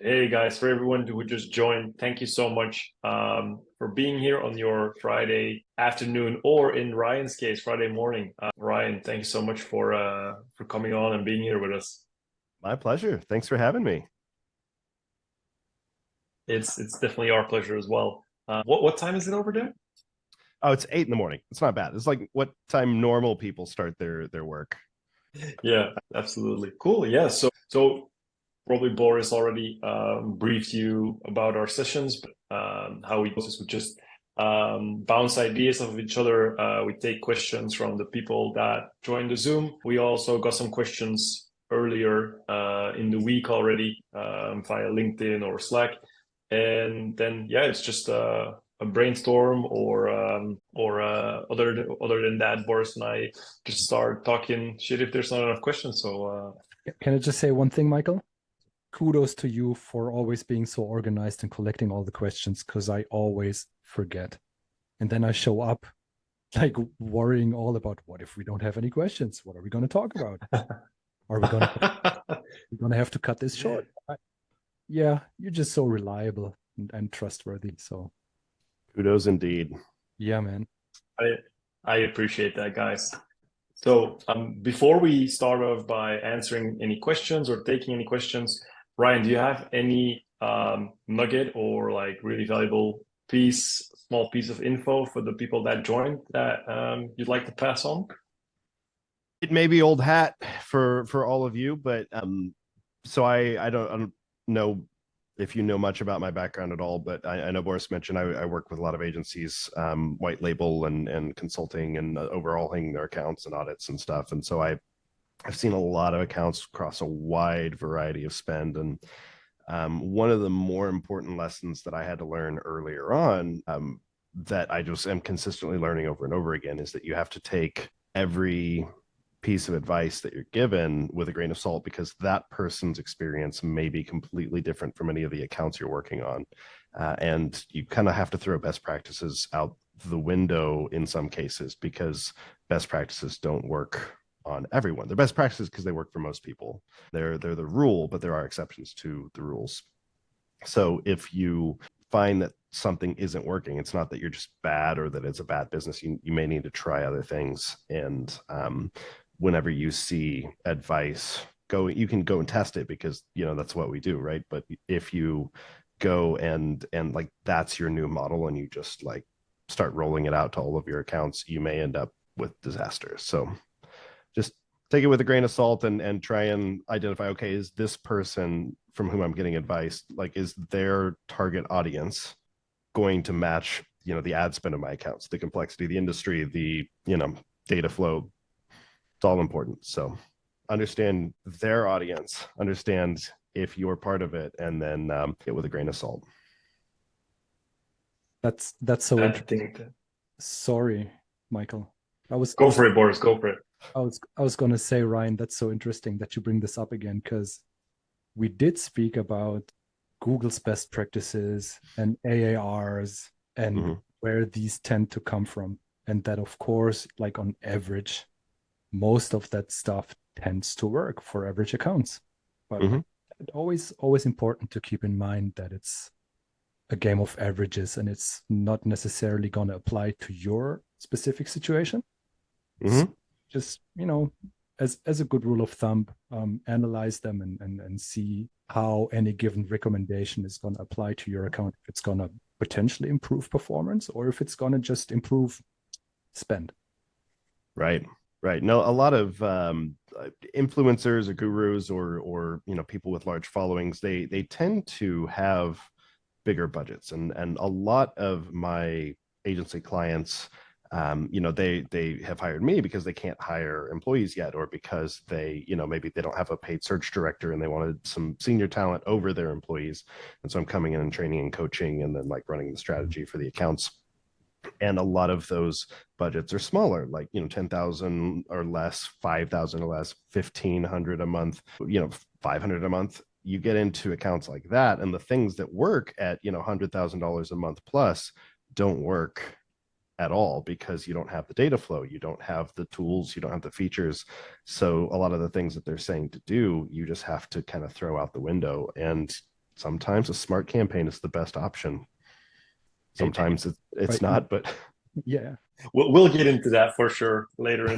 Hey guys, for everyone who just joined, thank you so much for being here on your Friday afternoon, or in Ryan's case, Friday morning. Ryan, thank you so much for coming on and being here with us. My pleasure. Thanks for having me. It's definitely our pleasure as well. What time is it over there? Oh, it's 8 in the morning. It's not bad. It's like what time normal people start their work. Yeah, absolutely. Cool. Yeah. So probably Boris already briefed you about our sessions, but how we just would just bounce ideas off of each other. We take questions from the people that joined the Zoom. We also got some questions earlier in the week already via LinkedIn or Slack, and then yeah, it's just a brainstorm, or other than that, Boris and I just start talking shit if there's not enough questions. So Can I just say one thing, Michael? Kudos to you for always being so organized and collecting all the questions, because I always forget. And then I show up like worrying all about, what if we don't have any questions? What are we going to talk about? Are we going to have to cut this short? Yeah, you're just so reliable and trustworthy. So Kudos indeed. yeah, man. I I appreciate that, guys. So before we start off by answering any questions or taking any questions, Ryan, do you have any nugget or like really valuable small piece of info for the people that joined that you'd like to pass on? It may be old hat for all of you, but so I don't know if you know much about my background at all, but I know Boris mentioned I work with a lot of agencies, white label and consulting and overhauling their accounts and audits and stuff. And so I've seen a lot of accounts across a wide variety of spend. And one of the more important lessons that I had to learn earlier on, that I just am consistently learning over and over again, is that you have to take every piece of advice that you're given with a grain of salt, because that person's experience may be completely different from any of the accounts you're working on. And you kind of have to throw best practices out the window in some cases, because best practices don't work on everyone. They're best practices because they work for most people. They're the rule, but there are exceptions to the rules. So if you find that something isn't working, it's not that you're just bad or that it's a bad business. You may need to try other things. And whenever you see advice, you can go and test it, because that's what we do, right? But if you go and like that's your new model and you just like start rolling it out to all of your accounts, you may end up with disasters. So just take it with a grain of salt and try and identify, okay, is this person from whom I'm getting advice, like, is their target audience going to match the ad spend of my accounts, the complexity, the industry, the data flow? It's all important. So understand their audience, understand if you're part of it, and then get with a grain of salt. That's so I interesting. think Sorry, Michael. go for it, Boris. Go for it. I was going to say, Ryan, that's so interesting that you bring this up again, because we did speak about Google's best practices and AARs and where these tend to come from. And that, of course, like on average, most of that stuff tends to work for average accounts. But it's always important to keep in mind that it's a game of averages and it's not necessarily going to apply to your specific situation. So just, as a good rule of thumb, analyze them and see how any given recommendation is going to apply to your account. If it's going to potentially improve performance, or if it's going to just improve spend. Right. No, a lot of influencers or gurus or people with large followings, they tend to have bigger budgets, and a lot of my agency clients, they have hired me because they can't hire employees yet, or because they, maybe they don't have a paid search director and they wanted some senior talent over their employees. And so I'm coming in and training and coaching and then like running the strategy for the accounts. And a lot of those budgets are smaller, like 10,000 or less, 5,000 or less, 1,500 a month, 500 a month. You get into accounts like that, and the things that work at $100,000 a month plus don't work at all, because you don't have the data flow, you don't have the tools, you don't have the features. So a lot of the things that they're saying to do, you just have to kind of throw out the window. And sometimes a smart campaign is the best option. Sometimes it's not, but yeah. We'll get into that for sure later.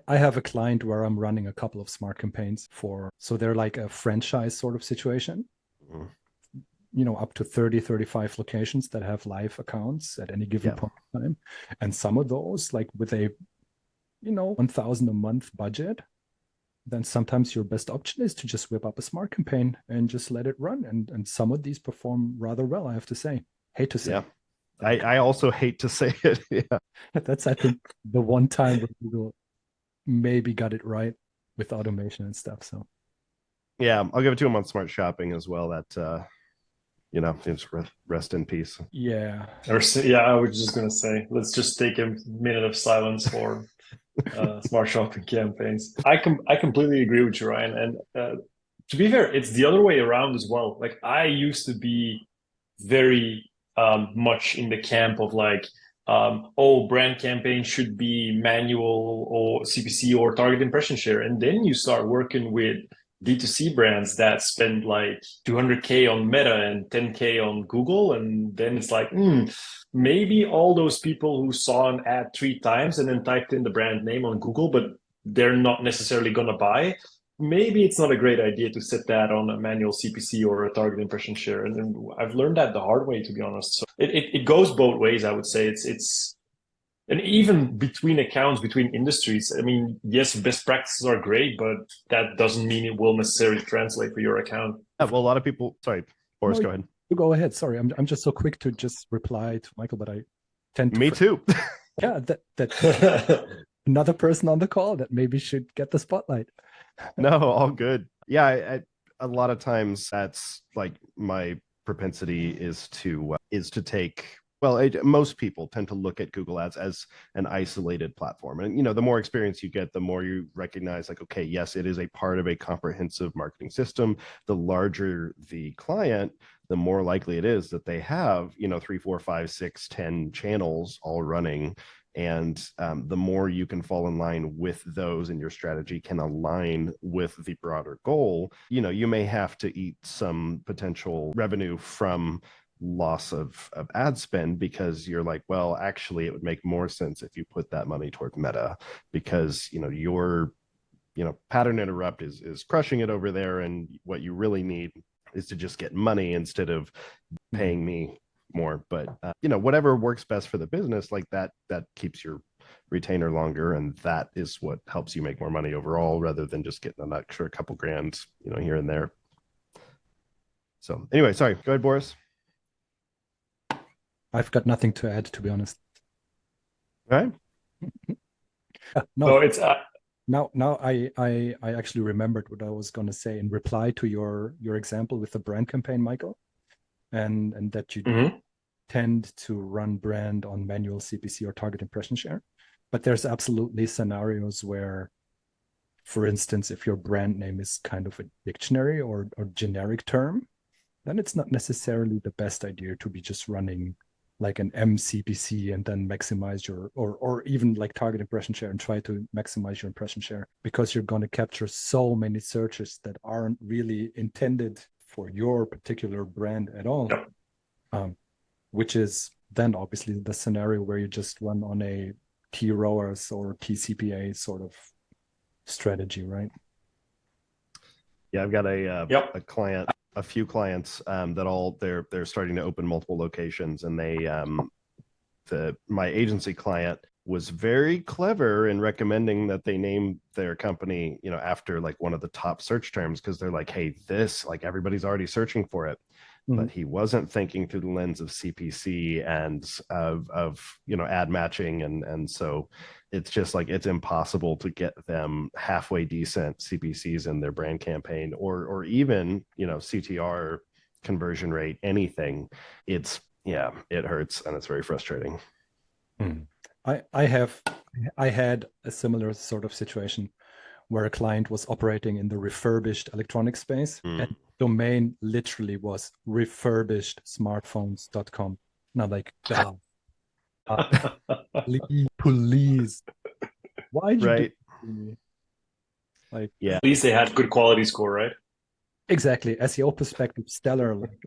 I have a client where I'm running a couple of smart campaigns so they're like a franchise sort of situation. Up to 30, 35 locations that have live accounts at any given point in time. And some of those, like with a, 1,000 a month budget, then sometimes your best option is to just whip up a smart campaign and just let it run. And some of these perform rather well, I have to say. Hate to say. Yeah. I also hate to say it. Yeah. That's, I think, the one time where Google maybe got it right with automation and stuff. So yeah, I'll give it to him on smart shopping as well. That just rest in peace. Yeah. I was just gonna say, let's just take a minute of silence for smart shopping campaigns. I completely agree with you, Ryan. And to be fair, it's the other way around as well. Like I used to be very much in the camp of like, brand campaign should be manual or CPC or target impression share. And then you start working with D2C brands that spend like 200K on Meta and 10K on Google. And then it's like, maybe all those people who saw an ad 3 times and then typed in the brand name on Google, but they're not necessarily going to buy. Maybe it's not a great idea to set that on a manual CPC or a target impression share. And I've learned that the hard way, to be honest. So it goes both ways, I would say. It's and even between accounts, between industries, I mean, yes, best practices are great, but that doesn't mean it will necessarily translate for your account. Yeah, well, a lot of people, sorry, Boris, go ahead. You go ahead. Sorry, I'm just so quick to just reply to Michael, but I tend to... Me too. Yeah, that another person on the call that maybe should get the spotlight. No, all good. Yeah, a lot of times that's like my propensity is to take... Well, most people tend to look at Google Ads as an isolated platform. And, the more experience you get, the more you recognize like, okay, yes, it is a part of a comprehensive marketing system. The larger the client, the more likely it is that they have, 3, 4, 5, 6, 10 channels all running. And the more you can fall in line with those and your strategy can align with the broader goal, you may have to eat some potential revenue from loss of ad spend because you're like, well, actually it would make more sense if you put that money toward Meta because your pattern interrupt is crushing it over there, and what you really need is to just get money instead of paying me more. But whatever works best for the business, like that keeps your retainer longer, and that is what helps you make more money overall rather than just getting an extra couple grand here and there. So anyway, sorry, go ahead, Boris. I've got nothing to add, to be honest. All right. No, so it's now I actually remembered what I was going to say in reply to your example with the brand campaign, Michael, and that you tend to run brand on manual CPC or target impression share. But there's absolutely scenarios where, for instance, if your brand name is kind of a dictionary or generic term, then it's not necessarily the best idea to be just running like an MCPC and then maximize your, or even like target impression share and try to maximize your impression share, because you're going to capture so many searches that aren't really intended for your particular brand at all. Which is then obviously the scenario where you just run on a TROAS or TCPA sort of strategy, right? Yeah, I've got a client, a few clients that they're starting to open multiple locations, and my agency client was very clever in recommending that they name their company, after like one of the top search terms, because they're like, hey, this, like everybody's already searching for it. But he wasn't thinking through the lens of CPC and of ad matching, and so it's just like it's impossible to get them halfway decent CPCs in their brand campaign or even CTR conversion rate, anything. It hurts and it's very frustrating. I had a similar sort of situation where a client was operating in the refurbished electronics space, and domain literally was refurbishedsmartphones.com. And I'm like, God, please, why'd you do me? Like, At least they had good quality score, right? Exactly. SEO perspective, stellar, like,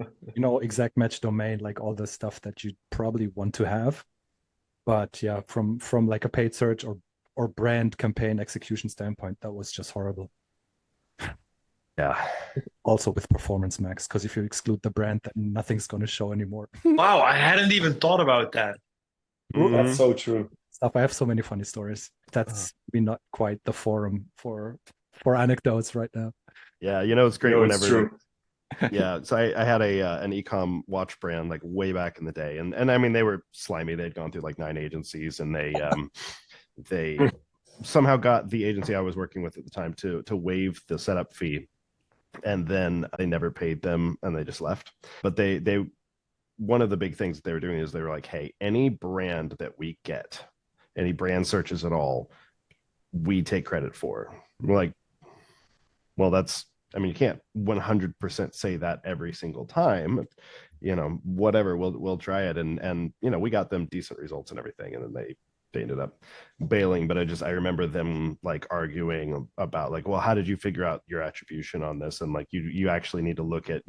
exact match domain, like all the stuff that you probably want to have. But yeah, from like a paid search or brand campaign execution standpoint, that was just horrible. Yeah. Also with Performance Max, because if you exclude the brand, then nothing's going to show anymore. Wow, I hadn't even thought about that. That's so true. Stuff. I have so many funny stories. That's not quite the forum for anecdotes right now. Yeah, it's great It's whenever. true. Yeah, so I had an ecom watch brand like way back in the day, and I mean they were slimy. They'd gone through like 9 agencies, and they somehow got the agency I was working with at the time to waive the setup fee, and then they never paid them, and they just left. But they one of the big things that they were doing is they were like, hey, any brand that we get, any brand searches at all, we take credit for. We're like, well, you can't 100% say that every single time, whatever, we'll try it. And we got them decent results and everything. And then they ended up bailing. But I remember them like arguing about like, well, how did you figure out your attribution on this? And like, you actually need to look at,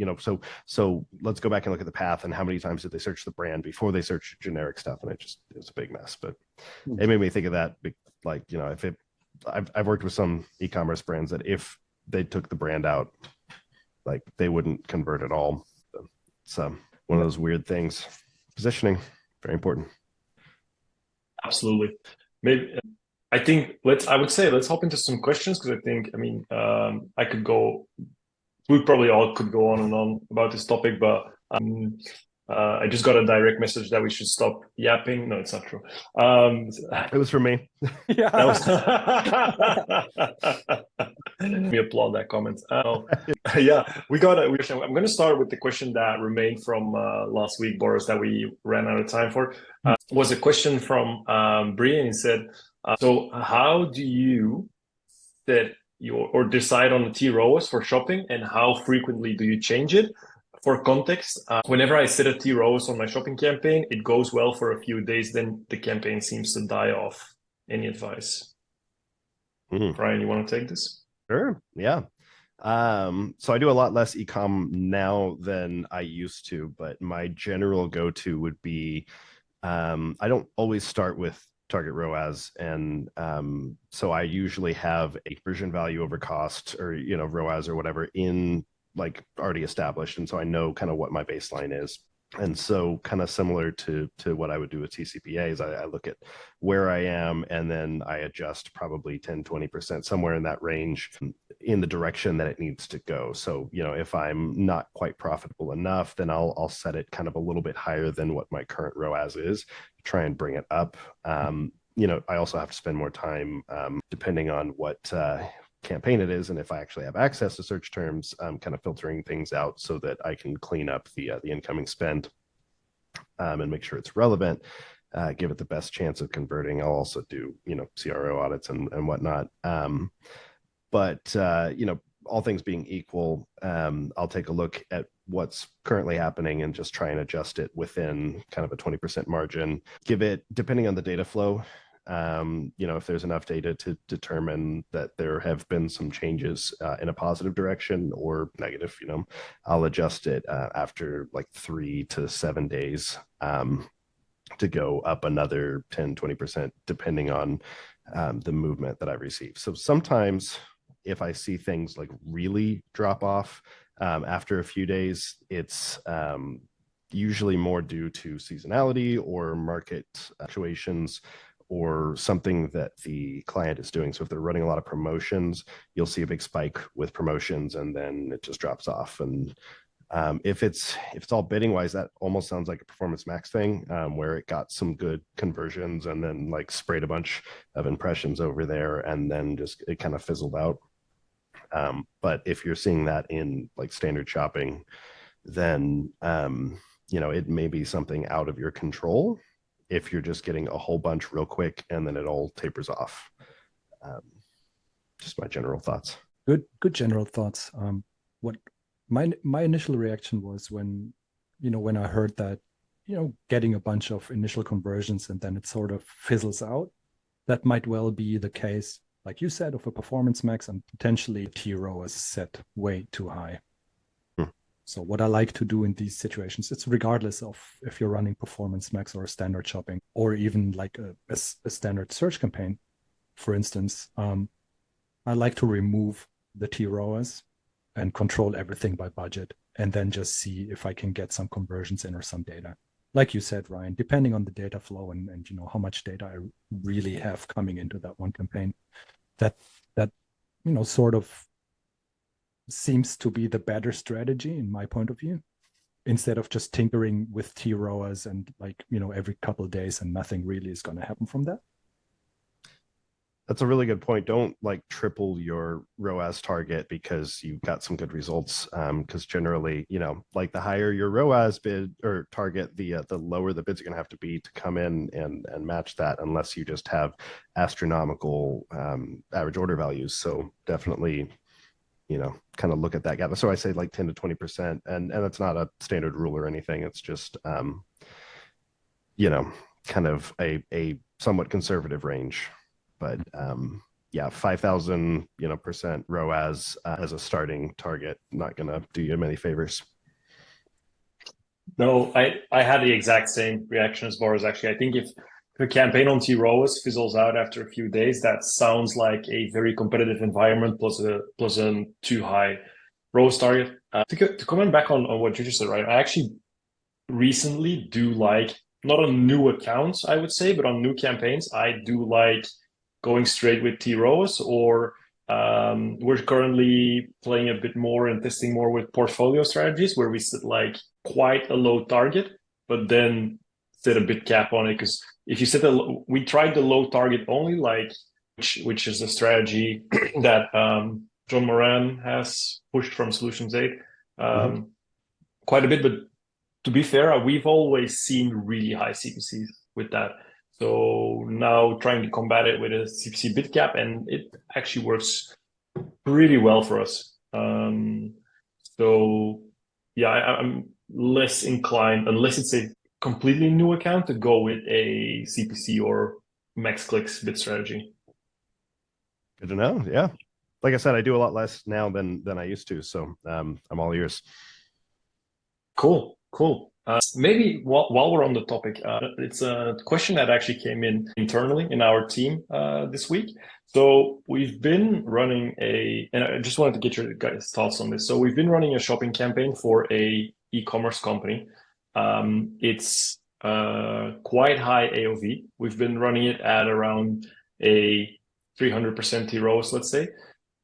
so let's go back and look at the path and how many times did they search the brand before they searched generic stuff. And it was a big mess, but it made me think of that. Like, I've worked with some e-commerce brands that if they took the brand out, like they wouldn't convert at all. It's one of those weird things. Positioning, very important. Absolutely. Maybe let's hop into some questions, because I think, we probably all could go on and on about this topic, but I just got a direct message that we should stop yapping. No, it's not true. It was from me. Yeah. Let me applaud that comment. Yeah, we got a question. I'm going to start with the question that remained from last week, Boris, that we ran out of time for. Was a question from Brian. He said, so how do you set or decide on the T ROAS for shopping, and how frequently do you change it? For context, whenever I set a T ROAS on my shopping campaign, it goes well for a few days, then the campaign seems to die off. Any advice? Brian, you want to take this? Sure. Yeah. So I do a lot less ecom now than I used to, but my general go-to would be, I don't always start with target ROAS, and so I usually have a conversion value over cost, or ROAS or whatever, in like already established, and so I know kind of what my baseline is. And so kind of similar to what I would do with TCPAs, I look at where I am, and then I adjust probably 10-20%, somewhere in that range, in the direction that it needs to go. So, if I'm not quite profitable enough, then I'll set it kind of a little bit higher than what my current ROAS is, try and bring it up. I also have to spend more time, depending on what campaign it is, and if I actually have access to search terms, kind of filtering things out so that I can clean up the incoming spend, and make sure it's relevant, give it the best chance of converting. I'll also do CRO audits and whatnot, but all things being equal, I'll take a look at what's currently happening and just try and adjust it within kind of a 20% margin. Give it, depending on the data flow, if there's enough data to determine that there have been some changes in a positive direction or negative, I'll adjust it after like 3 to 7 days, to go up another 10-20%, depending on the movement that I've received. So sometimes if I see things like really drop off after a few days, it's usually more due to seasonality or market fluctuations, or something that the client is doing. So if they're running a lot of promotions, you'll see a big spike with promotions, and then it just drops off. And if it's all bidding wise, that almost sounds like a Performance Max thing, where it got some good conversions and then like sprayed a bunch of impressions over there, and then just it kind of fizzled out. But if you're seeing that in like standard shopping, then it may be something out of your control if you're just getting a whole bunch real quick and then it all tapers off. Just my general thoughts. Good general thoughts. What my initial reaction was when I heard that, getting a bunch of initial conversions and then it sort of fizzles out. That might well be the case, like you said, of a Performance Max, and potentially T ROAS set way too high. So what I like to do in these situations, it's regardless of if you're running Performance Max or a standard shopping, or even like a standard search campaign, for instance, I like to remove the TROAS and control everything by budget, and then just see if I can get some conversions in or some data. Like you said, Ryan, depending on the data flow and how much data I really have coming into that one campaign, that sort of seems to be the better strategy in my point of view, instead of just tinkering with TROAS and every couple of days and nothing really is going to happen from that. That's a really good point. Don't triple your ROAS target because you got some good results. Because generally, the higher your ROAS bid or target, the lower the bids are going to have to be to come in and match that, unless you just have astronomical average order values. So definitely, kind of look at that gap. So I say 10 to 20%, and that's not a standard rule or anything. It's just kind of a somewhat conservative range. But 5,000 percent ROAS as a starting target, not gonna do you many favors. No, I had the exact same reaction as Boris. Actually, I think if a campaign on TROAS fizzles out after a few days, that sounds like a very competitive environment plus a too high ROAS target. To comment back on what you just said, right? I actually recently do not on new accounts, I would say, but on new campaigns, I do like going straight with TROAS, or we're currently playing a bit more and testing more with portfolio strategies where we set quite a low target, but then set a bid cap on it. Because if you set we tried the low target only, which is a strategy that John Moran has pushed from Solutions 8 quite a bit. But to be fair, we've always seen really high CPCs with that. So now trying to combat it with a CPC bid cap, and it actually works pretty well for us. So yeah, I'm less inclined, unless it's a completely new account, to go with a CPC or max clicks bid strategy. Good to know. Yeah, like I said, I do a lot less now than I used to. So I'm all ears. Cool. Maybe while we're on the topic, it's a question that actually came in internally in our team this week. So we've been running and I just wanted to get your guys' thoughts on this. So we've been running a shopping campaign for a e-commerce company. It's quite high AOV. We've been running it at around a 300% TROAS, let's say.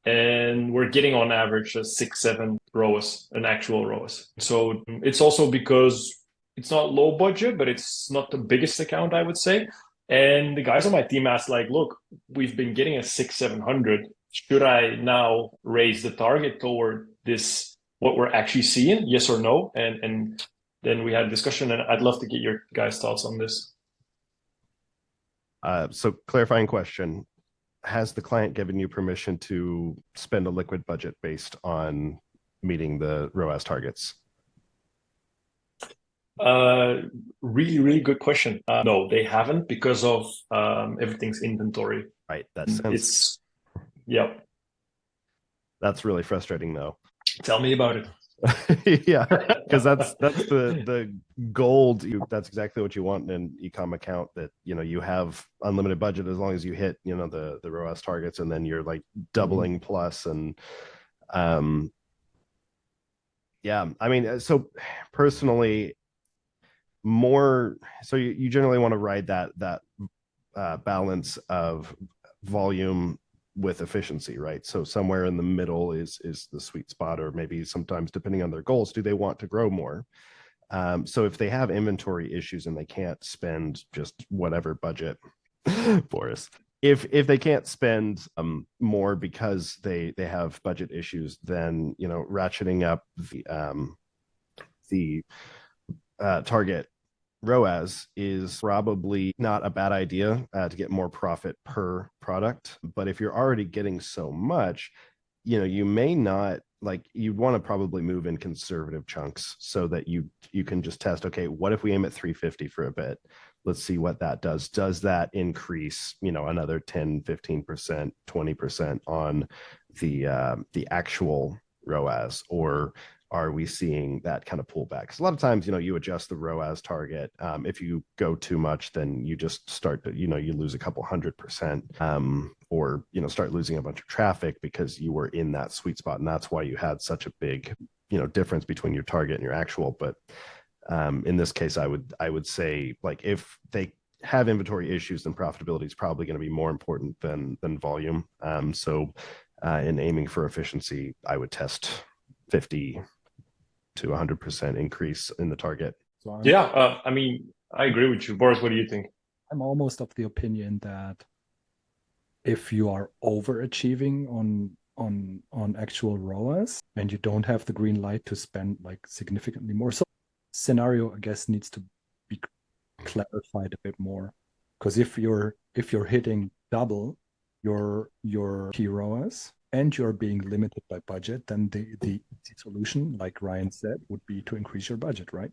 And we're getting on average a 6-7 ROAS, an actual ROAS. So it's also because it's not low budget, but it's not the biggest account, I would say. And the guys on my team asked, look, we've been getting a 600-700. Should I now raise the target toward this, what we're actually seeing? Yes or no? And then we had a discussion, and I'd love to get your guys' thoughts on this. So clarifying question. Has the client given you permission to spend a liquid budget based on meeting the ROAS targets? Really, really good question. No, they haven't, because of everything's inventory. Right. That's That's really frustrating, though. Tell me about it. Yeah, because that's the gold. That's exactly what you want in an e-com account, that you have unlimited budget as long as you hit the ROAS targets, and then you're doubling plus. And yeah, I mean, so personally, so you generally want to ride that balance of volume with efficiency, right? So somewhere in the middle is the sweet spot, or maybe sometimes, depending on their goals, do they want to grow more? So if they have inventory issues and they can't spend just whatever budget, Boris, if they can't spend more because they have budget issues, then ratcheting up the target ROAS is probably not a bad idea to get more profit per product. But if you're already getting so much, you may not, you'd want to probably move in conservative chunks so that you can just test, okay, what if we aim at 350 for a bit? Let's see what that does. Does that increase, another 10, 15%, 20% on the actual ROAS? Or are we seeing that kind of pullback? Because a lot of times, you adjust the ROAS target. If you go too much, then you just start to, you lose a couple 100%, or, start losing a bunch of traffic because you were in that sweet spot. And that's why you had such a big, difference between your target and your actual. But in this case, I would say, like, if they have inventory issues, then profitability is probably going to be more important than volume. So in aiming for efficiency, I would test 50 to 100% increase in the target. So I mean, I agree with you. Boris, what do you think? I'm almost of the opinion that if you are overachieving on actual ROAS and you don't have the green light to spend like significantly more, so scenario, I guess, needs to be clarified a bit more. Because if you're hitting double your key ROAS and you're being limited by budget, then the solution, like Ryan said, would be to increase your budget, right?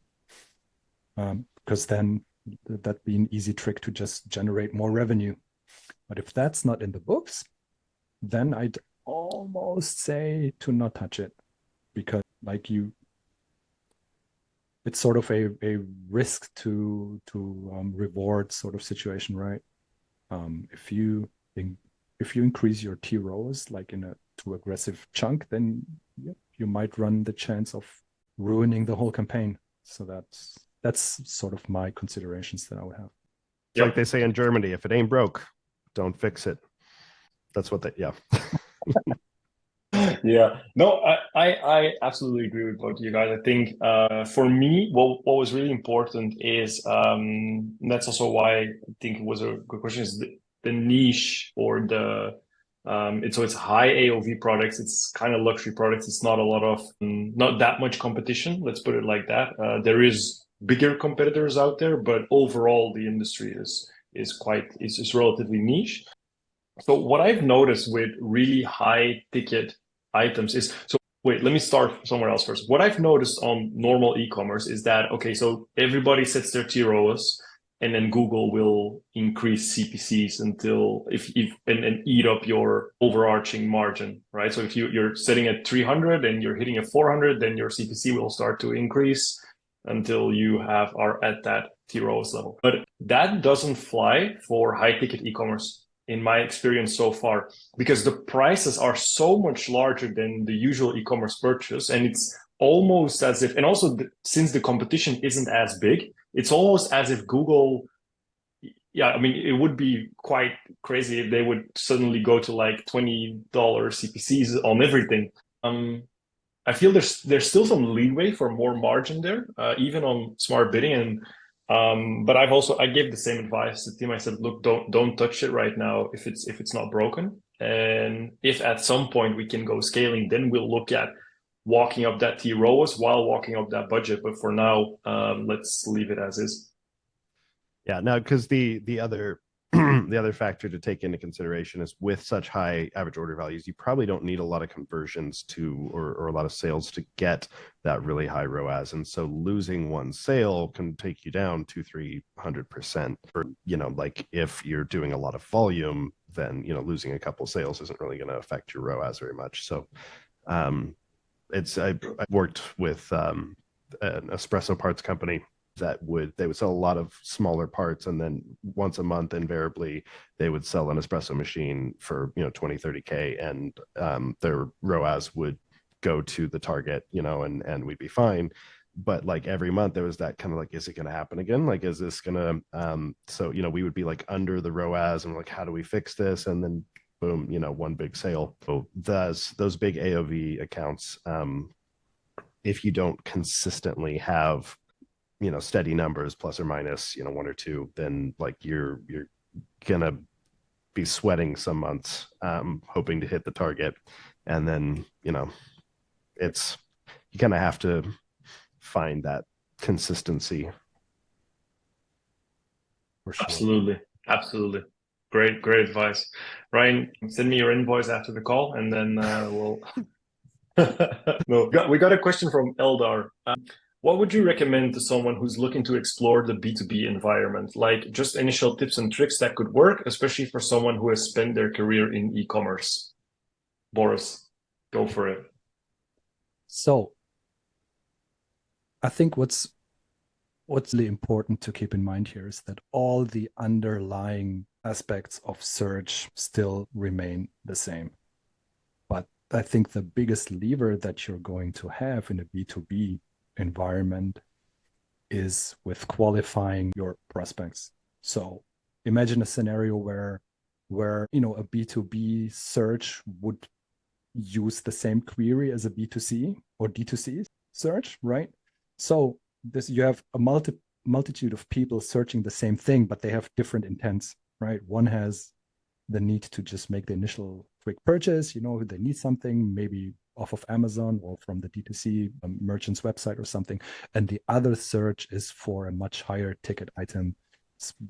Because then that'd be an easy trick to just generate more revenue. But if that's not in the books, then I'd almost say to not touch it, because it's sort of a risk to reward sort of situation, right? If you increase your T rows like in a too aggressive chunk, then you might run the chance of ruining the whole campaign. So that's sort of my considerations that I would have. It's like they say in Germany, if it ain't broke, don't fix it. That's what Yeah, no, I absolutely agree with both of you guys. I think for me, what was really important is, and that's also why I think it was a good question, is the niche, or it's high AOV products. It's kind of luxury products. It's not a lot of, not that much competition. Let's put it like that. There is bigger competitors out there, but overall the industry is relatively niche. So what I've noticed with really high ticket items is, so wait, let me start somewhere else first. What I've noticed on normal e-commerce is that, okay, so everybody sets their TROs, and then Google will increase CPCs until and eat up your overarching margin, right? So if you're setting at 300 and you're hitting a 400, then your CPC will start to increase until you are at that TROs level. But that doesn't fly for high ticket e-commerce, in my experience so far, because the prices are so much larger than the usual e-commerce purchase. And it's almost as if, and also since the competition isn't as big, it's almost as if Google, I mean, it would be quite crazy if they would suddenly go to like $20 CPCs on everything. I feel there's still some leeway for more margin there, even on smart bidding. And but I gave the same advice to the team. I said, look, don't touch it right now if it's not broken. And if at some point we can go scaling, then we'll look at walking up that T ROAS while walking up that budget. But for now, let's leave it as is. Yeah, no, because the other the other factor to take into consideration is, with such high average order values, you probably don't need a lot of conversions or a lot of sales to get that really high ROAS. And so losing one sale can take you down 200-300%. Or, like if you're doing a lot of volume, then, losing a couple sales isn't really going to affect your ROAS very much. So I worked with an espresso parts company they would sell a lot of smaller parts, and then once a month invariably they would sell an espresso machine for 20-30K, and their ROAS would go to the target, and we'd be fine. But like every month there was that kind of like, is it going to happen again? Like, is this gonna so we would be like under the ROAS, and like, how do we fix this? And then boom, one big sale. So those big AOV accounts, if you don't consistently have steady numbers plus or minus 1 or 2, then like you're gonna be sweating some months, hoping to hit the target, and then it's, you kind of have to find that consistency. For sure. Absolutely great advice. Ryan, send me your invoice after the call, and then we'll no, we got a question from Eldar. What would you recommend to someone who's looking to explore the B2B environment? Like, just initial tips and tricks that could work, especially for someone who has spent their career in e-commerce. Boris, go for it. So I think what's really important to keep in mind here is that all the underlying aspects of search still remain the same. But I think the biggest lever that you're going to have in a B2B environment is with qualifying your prospects. So imagine a scenario where a B2B search would use the same query as a B2C or D2C search, right? So you have a multitude of people searching the same thing, but they have different intents, right? One has the need to just make the initial quick purchase, they need something maybe off of Amazon or from the D2C merchant's website or something. And the other search is for a much higher ticket item,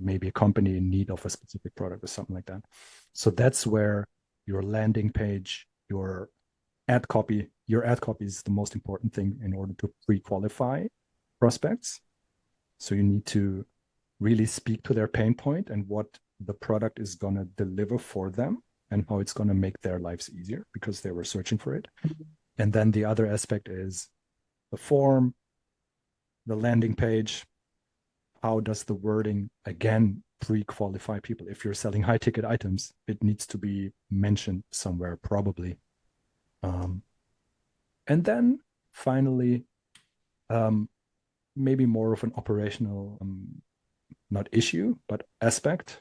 maybe a company in need of a specific product or something like that. So that's where your landing page, your ad copy is the most important thing in order to pre-qualify prospects. So you need to really speak to their pain point and what the product is going to deliver for them and how it's going to make their lives easier because they were searching for it. And then the other aspect is the form, the landing page. How does the wording, again, pre-qualify people? If you're selling high ticket items, it needs to be mentioned somewhere probably. And then finally, maybe more of an operational, not issue, but aspect.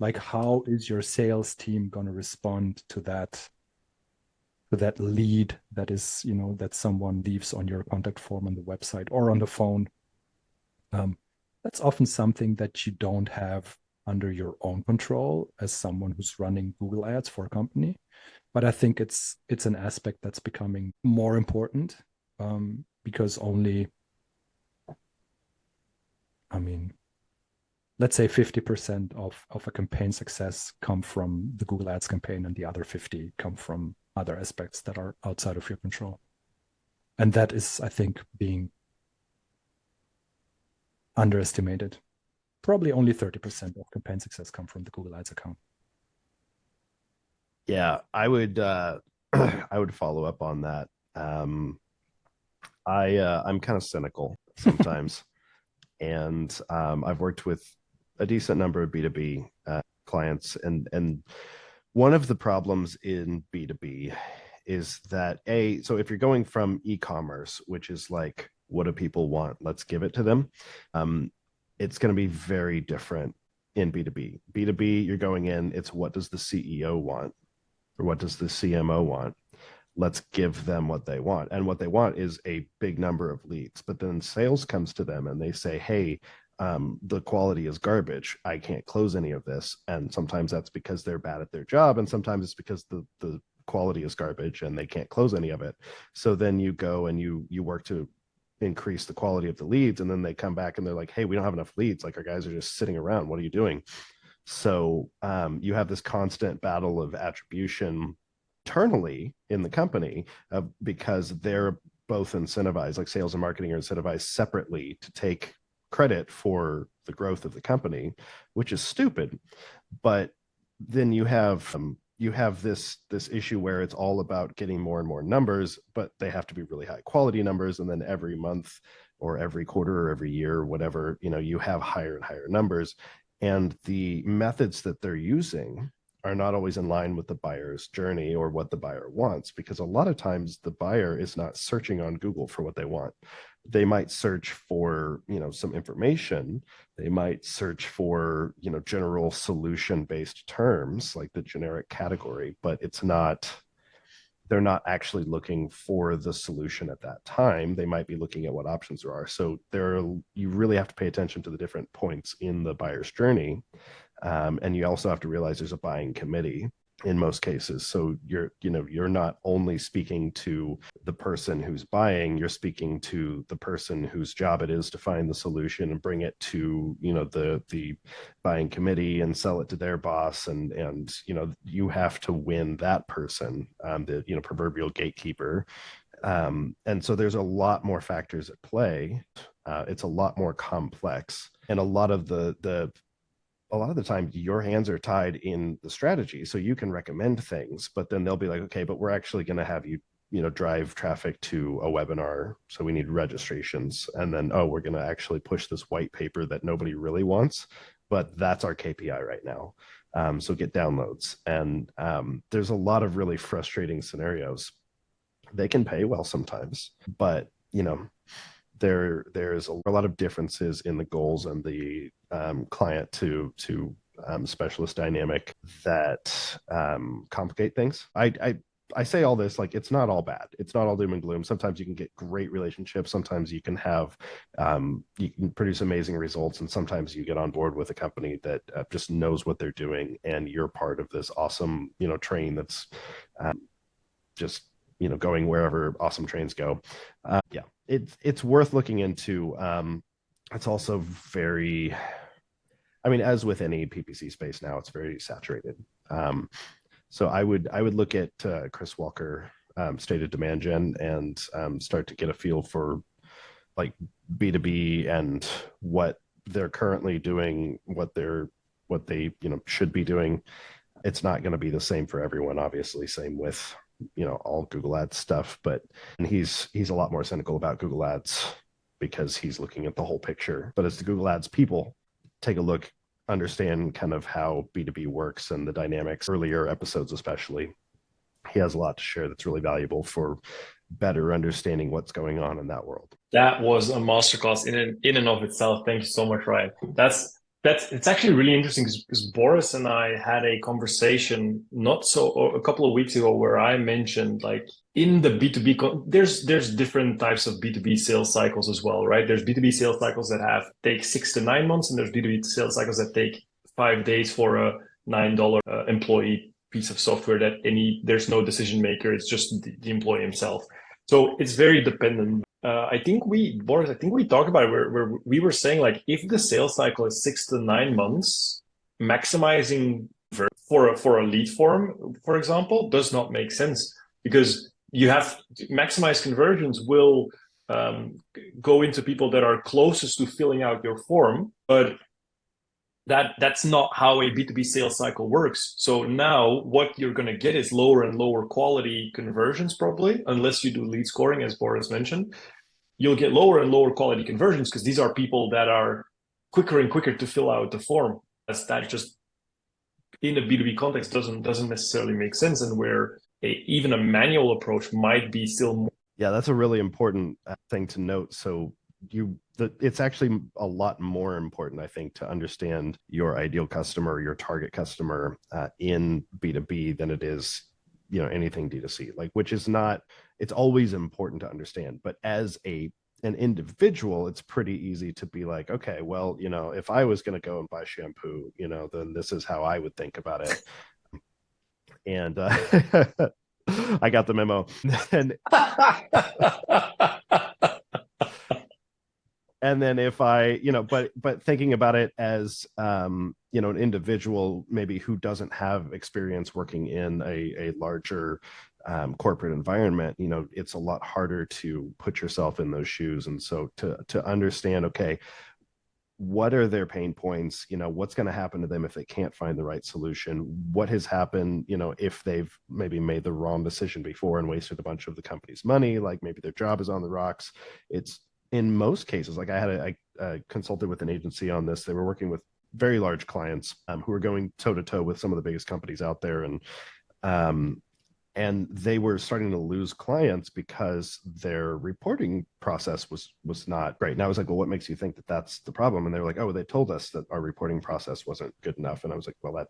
Like, how is your sales team going to respond to that lead that is, that someone leaves on your contact form on the website or on the phone? That's often something that you don't have under your own control as someone who's running Google Ads for a company. But I think it's an aspect that's becoming more important because let's say 50% of a campaign success come from the Google Ads campaign and the other 50 come from other aspects that are outside of your control. And that is, I think, being underestimated. Probably only 30% of campaign success come from the Google Ads account. Yeah, I would I would follow up on that. I'm kind of cynical sometimes. And I've worked with a decent number of B2B clients. And one of the problems in B2B is that so if you're going from e-commerce, which is like, what do people want? Let's give it to them. It's going to be very different in B2B. B2B, you're going in, it's what does the CEO want? Or what does the CMO want? Let's give them what they want. And what they want is a big number of leads. But then sales comes to them and they say, hey, the quality is garbage. I can't close any of this. And sometimes that's because they're bad at their job. And sometimes it's because the quality is garbage and they can't close any of it. So then you go and you work to increase the quality of the leads. And then they come back and they're like, hey, we don't have enough leads. Like, our guys are just sitting around. What are you doing? So you have this constant battle of attribution internally in the company because they're both incentivized, like sales and marketing are incentivized separately to take credit for the growth of the company, which is stupid. But then you have this issue where it's all about getting more and more numbers, but they have to be really high quality numbers. And then every month or every quarter or every year, whatever, you have higher and higher numbers. And the methods that they're using are not always in line with the buyer's journey or what the buyer wants, because a lot of times the buyer is not searching on Google for what they want. They might search for, some information. They might search for, general solution-based terms like the generic category, but they're not actually looking for the solution at that time. They might be looking at what options there are. So you really have to pay attention to the different points in the buyer's journey. And you also have to realize there's a buying committee in most cases. So you're not only speaking to the person who's buying, you're speaking to the person whose job it is to find the solution and bring it to, the buying committee and sell it to their boss. And you have to win that person, the, proverbial gatekeeper. And so there's a lot more factors at play. It's a lot more complex. And a lot of the time your hands are tied in the strategy. So you can recommend things, but then they'll be like, okay, but we're actually going to have you drive traffic to a webinar. So we need registrations. And then, we're going to actually push this white paper that nobody really wants, but that's our KPI right now. So get downloads. And there's a lot of really frustrating scenarios. They can pay well sometimes, but there's a lot of differences in the goals and the client to specialist dynamic that complicate things. I say all this like it's not all bad. It's not all doom and gloom. Sometimes you can get great relationships. Sometimes you can have you can produce amazing results, and sometimes you get on board with a company that just knows what they're doing, and you're part of this awesome train that's just going wherever awesome trains go. Yeah, it's worth looking into. It's also very, I mean, as with any PPC space now, it's very saturated. So I would look at Chris Walker, stated demand gen, and start to get a feel for like B2B and what they're currently doing, what they should be doing. It's not going to be the same for everyone, obviously. Same with all Google Ads stuff, but he's a lot more cynical about Google Ads because he's looking at the whole picture. But as the Google Ads people, take a look, understand kind of how B2B works and the dynamics, earlier episodes especially. He has a lot to share that's really valuable for better understanding what's going on in that world. That was a masterclass in and of itself. Thank you so much, Ryan. It's actually really interesting because Boris and I had a conversation a couple of weeks ago where I mentioned like in the B2B, there's different types of B2B sales cycles as well, right? There's B2B sales cycles that take 6 to 9 months, and there's B2B sales cycles that take 5 days for a $9 employee piece of software there's no decision maker. It's just the employee himself. So it's very dependent. I think we talked about it where we were saying like if the sales cycle is 6 to 9 months, maximizing for a lead form, for example, does not make sense because you have maximized conversions will go into people that are closest to filling out your form, but that's not how a B2B sales cycle works. So now what you're going to get is lower and lower quality conversions, probably, unless you do lead scoring, as Boris mentioned. You'll get lower and lower quality conversions because these are people that are quicker and quicker to fill out the form. That just in a B2B context doesn't necessarily make sense, and where even a manual approach might be still more. Yeah, that's a really important thing to note. So it's actually a lot more important, I think, to understand your ideal customer, your target customer in B2B than it is, anything D2C, like, which is not, it's always important to understand. But as an individual, it's pretty easy to be like, okay, well, if I was going to go and buy shampoo, then this is how I would think about it. And I got the memo. And then if I, but thinking about it as, an individual maybe who doesn't have experience working in a larger corporate environment, it's a lot harder to put yourself in those shoes. And so to understand, okay, what are their pain points? What's going to happen to them if they can't find the right solution? What has happened, if they've maybe made the wrong decision before and wasted a bunch of the company's money, like maybe their job is on the rocks. It's in most cases, like I consulted with an agency on this. They were working with very large clients who were going toe to toe with some of the biggest companies out there. And they were starting to lose clients because their reporting process was not great. And I was like, well, what makes you think that that's the problem? And they were like, oh, they told us that our reporting process wasn't good enough. And I was like, well,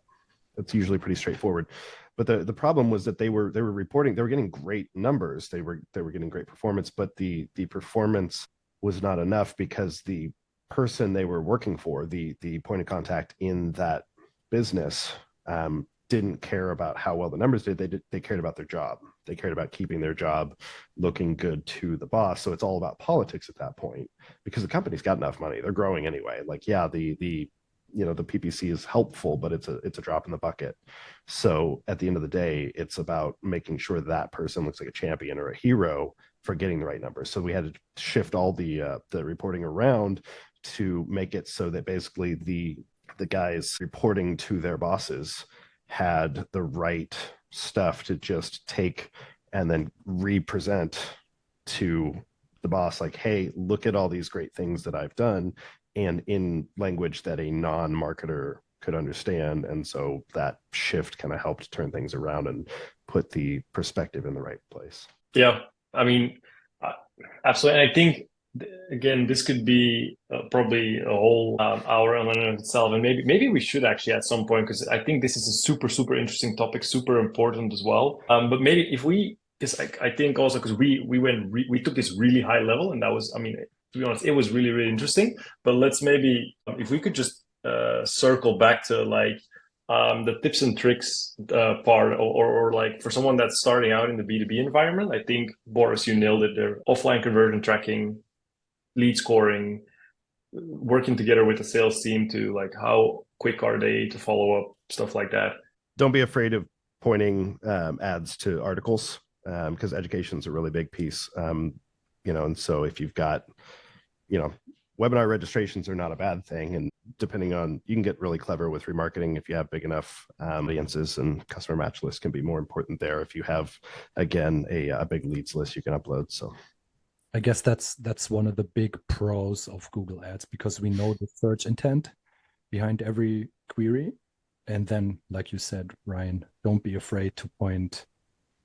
that's usually pretty straightforward. But the problem was that they were reporting, they were getting great numbers. They were getting great performance, but the performance was not enough because the person they were working for, the point of contact in that business, didn't care about how well the numbers did. They cared about their job. They cared about keeping their job looking good to the boss. So it's all about politics at that point because the company's got enough money. They're growing anyway. Like, yeah, the PPC is helpful, but it's a drop in the bucket. So at the end of the day, it's about making sure that person looks like a champion or a hero for getting the right numbers. So we had to shift all the reporting around to make it so that basically the guys reporting to their bosses had the right stuff to just take and then represent to the boss like, hey, look at all these great things that I've done, and in language that a non-marketer could understand. And so that shift kind of helped turn things around and put the perspective in the right place. Yeah, I mean, absolutely. And I think, again, this could be probably a whole hour in and of itself. And maybe we should actually at some point, because I think this is a super interesting topic, super important as well. But maybe if we, because I think also because we took this really high level, and that was, I mean, to be honest, it was really interesting. But let's maybe, if we could just circle back to like the tips and tricks part, or like for someone that's starting out in the B2B environment. I think, Boris, you nailed it there. Offline conversion tracking, lead scoring, working together with the sales team to like how quick are they to follow up, stuff like that. Don't be afraid of pointing ads to articles, because education is a really big piece. And so if you've got, webinar registrations are not a bad thing. And depending on, you can get really clever with remarketing if you have big enough audiences, and customer match lists can be more important there if you have, again, a big leads list you can upload. So I guess that's one of the big pros of Google Ads, because we know the search intent behind every query. And then, like you said, Ryan, don't be afraid to point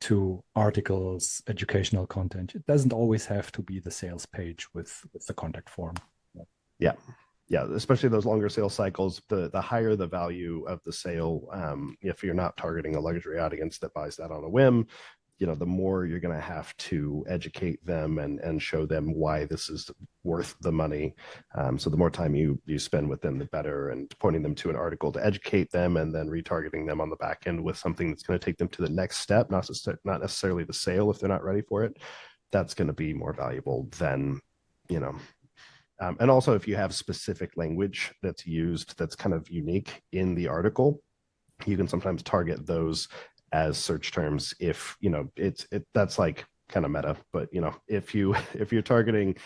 to articles, educational content. It doesn't always have to be the sales page with the contact form. Yeah, especially those longer sales cycles, the higher the value of the sale. If you're not targeting a luxury audience that buys that on a whim, the more you're going to have to educate them and show them why this is worth the money. So the more time you spend with them, the better, and pointing them to an article to educate them, and then retargeting them on the back end with something that's going to take them to the next step, not necessarily the sale if they're not ready for it. That's going to be more valuable than, and also if you have specific language that's used that's kind of unique in the article, you can sometimes target those as search terms. If that's like kind of meta, but if you're targeting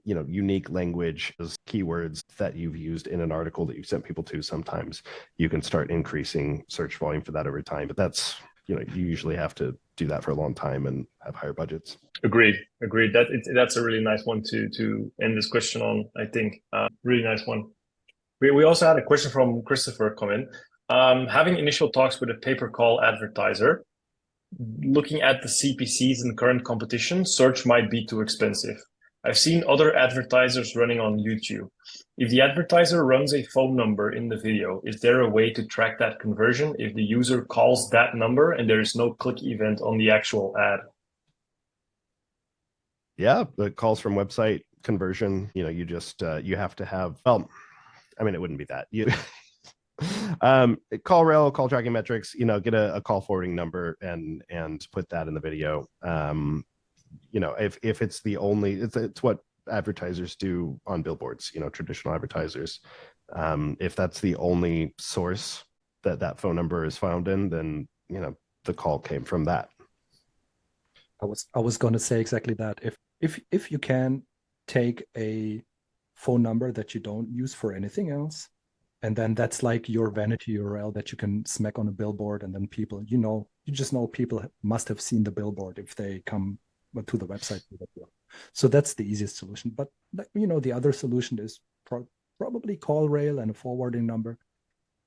unique language as keywords that you've used in an article that you've sent people to, sometimes you can start increasing search volume for that over time. But that's, you usually have to do that for a long time and have higher budgets. Agreed. That's a really nice one to end this question on, I think. Really nice one. We also had a question from Christopher come in. Having initial talks with a pay-per-call advertiser, looking at the CPCs and current competition, search might be too expensive. I've seen other advertisers running on YouTube. If the advertiser runs a phone number in the video, is there a way to track that conversion if the user calls that number and there is no click event on the actual ad? Yeah, the calls from website conversion, you just, you have to have, well, I mean, it wouldn't be that. You call rel, call tracking metrics, get a call forwarding number and put that in the video. If it's the only, it's what advertisers do on billboards, traditional advertisers. If that's the only source that phone number is found in, then, the call came from that. I was going to say exactly that. If you can take a phone number that you don't use for anything else, and then that's like your vanity URL that you can smack on a billboard, and then people, you just know people must have seen the billboard if they come to the website. So that's the easiest solution. But the other solution is probably call rail and a forwarding number,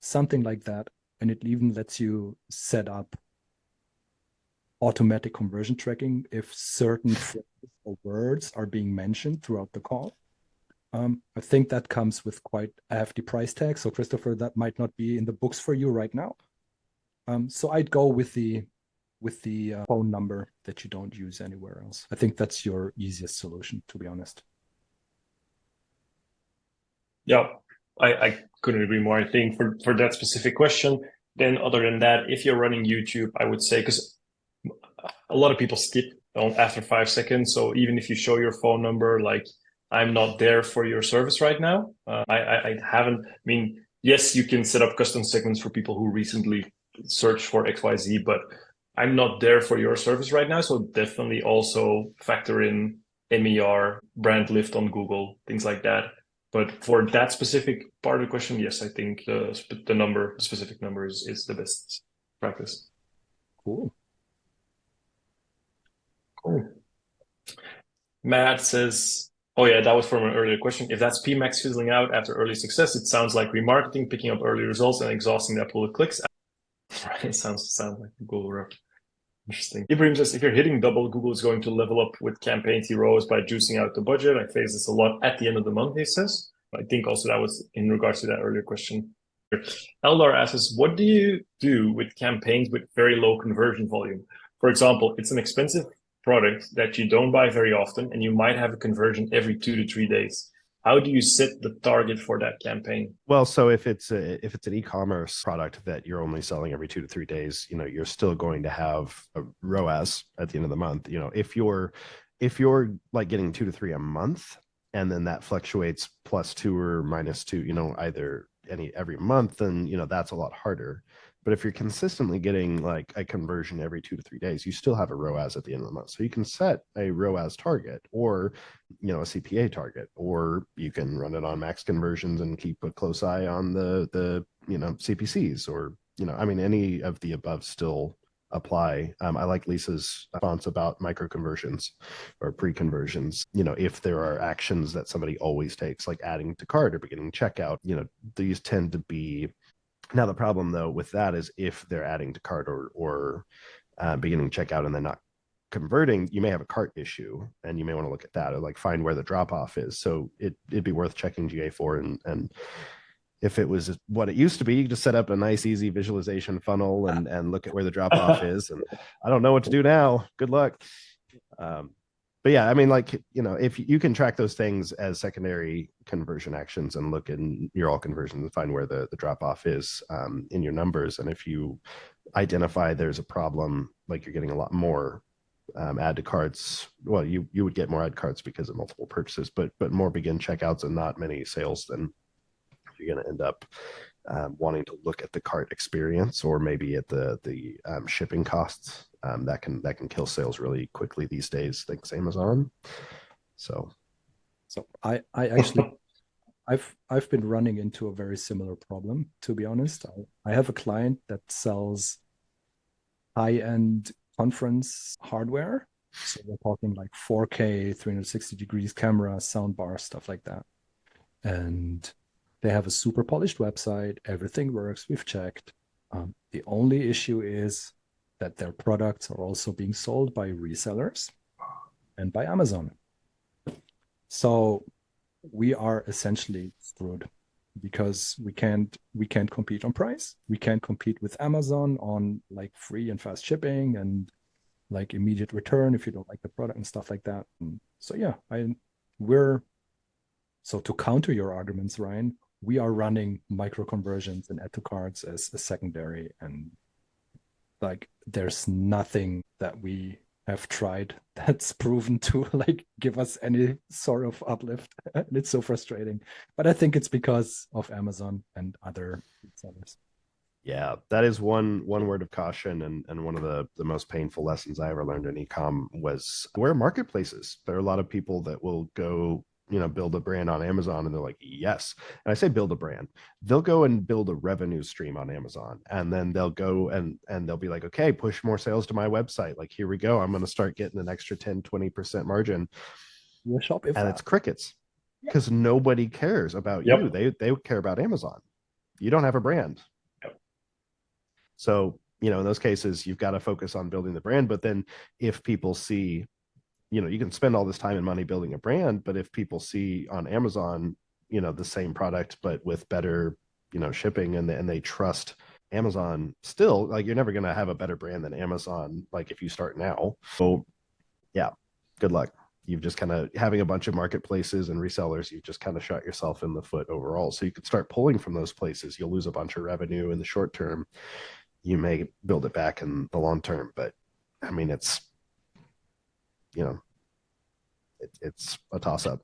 something like that, and it even lets you set up automatic conversion tracking if certain phrases or words are being mentioned throughout the call. I think that comes with quite a hefty price tag. So Christopher, that might not be in the books for you right now. So I'd go with the phone number that you don't use anywhere else. I think that's your easiest solution, to be honest. Yeah, I couldn't agree more. I think for that specific question, then other than that, if you're running YouTube, I would say, because a lot of people skip on after 5 seconds. So even if you show your phone number, like, I'm not there for your service right now. I haven't, I mean, yes, you can set up custom segments for people who recently searched for XYZ, but I'm not there for your service right now. So definitely also factor in MER, brand lift on Google, things like that. But for that specific part of the question, yes, I think the specific number is the best practice. Cool. Cool. Matt says, oh yeah, that was from an earlier question. If that's PMAX fizzling out after early success, it sounds like remarketing, picking up early results, and exhausting that pool of clicks. Right, it sounds like Google rep. Interesting. Ibrahim says, if you're hitting double, Google is going to level up with campaign TROs by juicing out the budget. I face this a lot at the end of the month, he says. I think also that was in regards to that earlier question. Eldar asks, what do you do with campaigns with very low conversion volume? For example, it's an expensive product that you don't buy very often, and you might have a conversion every 2 to 3 days. How do you set the target for that campaign? Well, so if it's an e-commerce product that you're only selling every 2 to 3 days, you're still going to have a ROAS at the end of the month. If you're like getting 2 to 3 a month, and then that fluctuates +2 or -2, either every month, then that's a lot harder. But if you're consistently getting like a conversion every 2 to 3 days, you still have a ROAS at the end of the month. So you can set a ROAS target, or a CPA target, or you can run it on max conversions and keep a close eye on the CPCs, or any of the above still apply. I like Lisa's response about micro conversions or pre-conversions. If there are actions that somebody always takes, like adding to cart or beginning checkout, these tend to be. Now, the problem, though, with that is if they're adding to cart or beginning checkout and they're not converting, you may have a cart issue, and you may want to look at that, or like find where the drop off is. So it'd be worth checking GA4, and if it was what it used to be, you could just set up a nice, easy visualization funnel and look at where the drop off is. And I don't know what to do now. Good luck. But yeah, if you can track those things as secondary conversion actions and look in your all conversions and find where the drop off is in your numbers. And if you identify there's a problem, like you're getting a lot more add to carts, well, you would get more add carts because of multiple purchases, but more begin checkouts and not many sales, then you're going to end up wanting to look at the cart experience, or maybe at the shipping costs. That can kill sales really quickly these days, thanks Amazon. So I actually I've been running into a very similar problem, to be honest. I have a client that sells high-end conference hardware. So we're talking like 4K, 360 degrees camera, sound bar, stuff like that. And they have a super polished website. Everything works. We've checked. The only issue is that their products are also being sold by resellers and by Amazon. So we are essentially screwed because we can't compete on price. We can't compete with Amazon on like free and fast shipping and like immediate return if you don't like the product and stuff like that. So yeah, so to counter your arguments, Ryan, we are running micro conversions and add to carts as a secondary, and like there's nothing that we have tried that's proven to like give us any sort of uplift. And it's so frustrating. But I think it's because of Amazon and other sellers. Yeah, that is one word of caution, and one of the most painful lessons I ever learned in e-com was where marketplaces. There are a lot of people that will go build a brand on Amazon, and they're like, yes. And I say build a brand. They'll go and build a revenue stream on Amazon, and then they'll go and they'll be like, okay, push more sales to my website. Like, here we go. I'm going to start getting an extra 10, 20% margin. And it's crickets, because nobody cares about you. They care about Amazon. You don't have a brand. Yep. So, in those cases, you've got to focus on building the brand. But then if people see, you can spend all this time and money building a brand, but if people see on Amazon, the same product, but with better, shipping, and they trust Amazon still, like, you're never going to have a better brand than Amazon, like if you start now. So yeah, good luck. You've just kind of having a bunch of marketplaces and resellers, you've just kind of shot yourself in the foot overall. So you could start pulling from those places. You'll lose a bunch of revenue in the short term. You may build it back in the long term, but it's, it's a toss-up.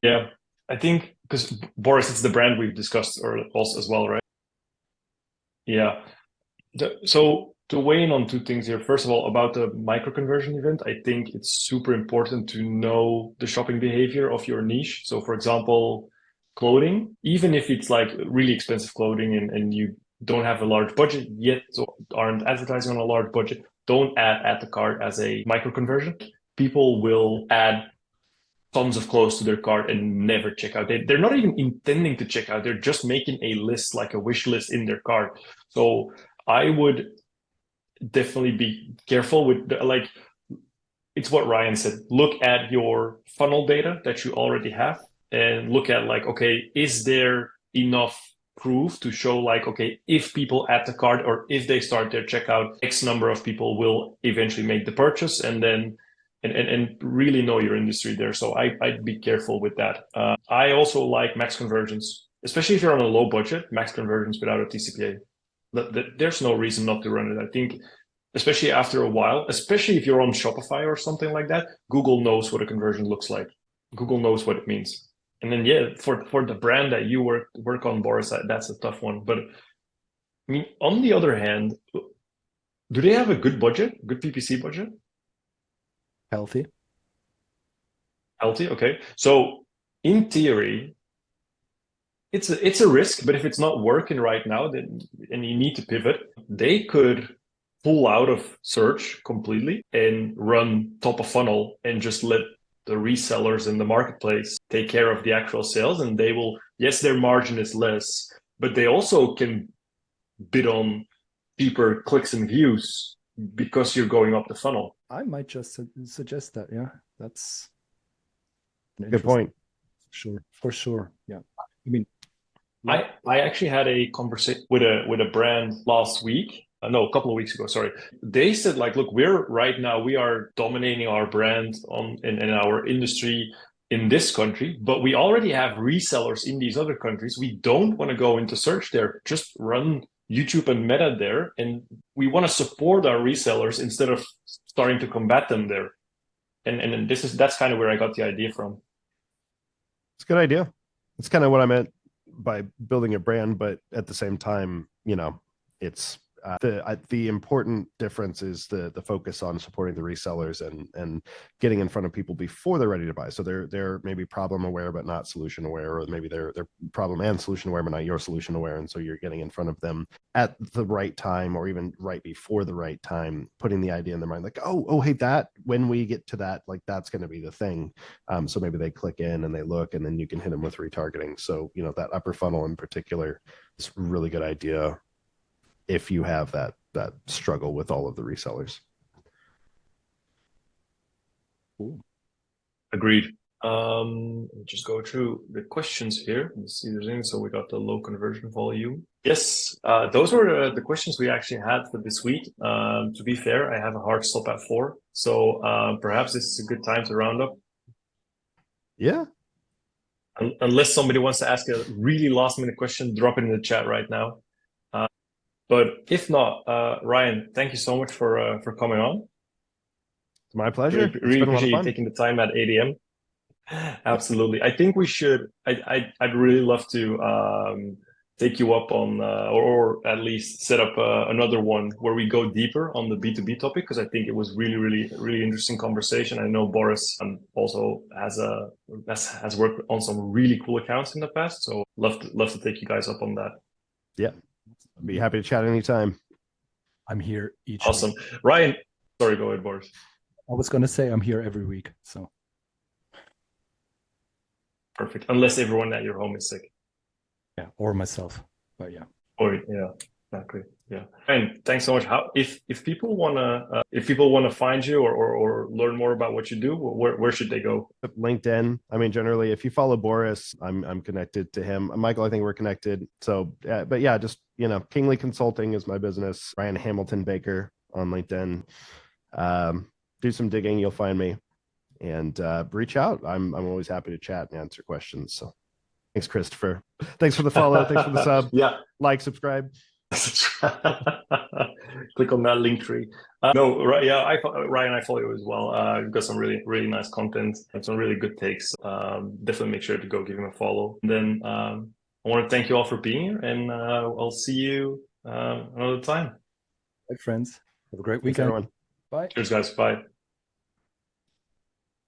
Yeah, I think because Boris, it's the brand we've discussed also as well, right? Yeah. So to weigh in on two things here. First of all, about the micro conversion event, I think it's super important to know the shopping behavior of your niche. So for example, clothing, even if it's like really expensive clothing and you don't have a large budget yet, so aren't advertising on a large budget, don't add to cart as a micro conversion. people will add tons of clothes to their cart and never check out. They're not even intending to check out. They're just making a list, like a wish list in their cart. So I would definitely be careful with like, it's what Ryan said. Look at your funnel data that you already have and look at like, okay, is there enough proof to show like, okay, if people add the cart or if they start their checkout, X number of people will eventually make the purchase, and then and really know your industry there. So I'd be careful with that. I also like max conversions, especially if you're on a low budget, max conversions without a TCPA. There's no reason not to run it. I think, especially after a while, especially if you're on Shopify or something like that, Google knows what a conversion looks like. Google knows what it means. And then, yeah, for the brand that you work on, Boris, that's a tough one. But I mean, on the other hand, do they have a good budget, good PPC budget? Healthy. Healthy, okay. So in theory, it's a risk, but if it's not working right now, then and you need to pivot, they could pull out of search completely and run top of funnel and just let the resellers in the marketplace take care of the actual sales. And they will, yes, their margin is less, but they also can bid on cheaper clicks and views because you're going up the funnel. I might just suggest that. Yeah, that's an Good point. Sure, for sure. Yeah, I mean, I actually had a conversation with a brand last week. No, a couple of weeks ago. Sorry. They said like, look, we are dominating our brand in our industry in this country, but we already have resellers in these other countries. We don't want to go into search there. Just run YouTube and Meta there, and we want to support our resellers instead of starting to combat them there. And that's kind of where I got the idea from. It's a good idea. It's kind of what I meant by building a brand, but at the same time, it's the important difference is the focus on supporting the resellers and getting in front of people before they're ready to buy. So they're maybe problem aware but not solution aware, or maybe they're problem and solution aware but not your solution aware. And so you're getting in front of them at the right time, or even right before the right time, putting the idea in their mind like, oh hey, that when we get to that, like that's going to be the thing. So maybe they click in and they look, and then you can hit them with retargeting. So that upper funnel in particular is a really good idea if you have that struggle with all of the resellers. Cool. Agreed. Just go through the questions here. Let's see if there's anything. So we got the low conversion volume. Yes, those were the questions we actually had for this week. To be fair, I have a hard stop at 4. So perhaps this is a good time to round up. Yeah. Unless somebody wants to ask a really last minute question, drop it in the chat right now. But if not, Ryan, thank you so much for coming on. It's my pleasure. Really appreciate you taking the time at 8 a.m. Absolutely. I think we should. I'd really love to take you up on, or at least set up another one where we go deeper on the B2B topic, because I think it was really, really, really interesting conversation. I know Boris also has worked on some really cool accounts in the past, so love to take you guys up on that. Yeah. I'd be happy to chat anytime. I'm here each Awesome. week. Ryan, sorry, go ahead, Boris. I was going to say I'm here every week. So perfect. Unless everyone at your home is sick. Yeah, or myself. But yeah. Or yeah, exactly. Yeah. And thanks so much. If people wanna find you or learn more about what you do, where should they go? LinkedIn. I mean, generally, if you follow Boris, I'm connected to him. Michael, I think we're connected. So, but yeah, just Kingly Consulting is my business. Ryan Hamilton Baker on LinkedIn. Do some digging, you'll find me, and reach out. I'm always happy to chat and answer questions. So, thanks, Christopher. Thanks for the follow. Thanks for the sub. Yeah. Like, subscribe. Click on that link tree. No, right? Yeah, Ryan, I follow you as well. You've got some really, really nice content and some really good takes. Definitely make sure to go give him a follow. And then I want to thank you all for being here, and I'll see you another time. Bye, friends. Have a great Thanks, weekend. everyone. Bye. Cheers, guys. Bye.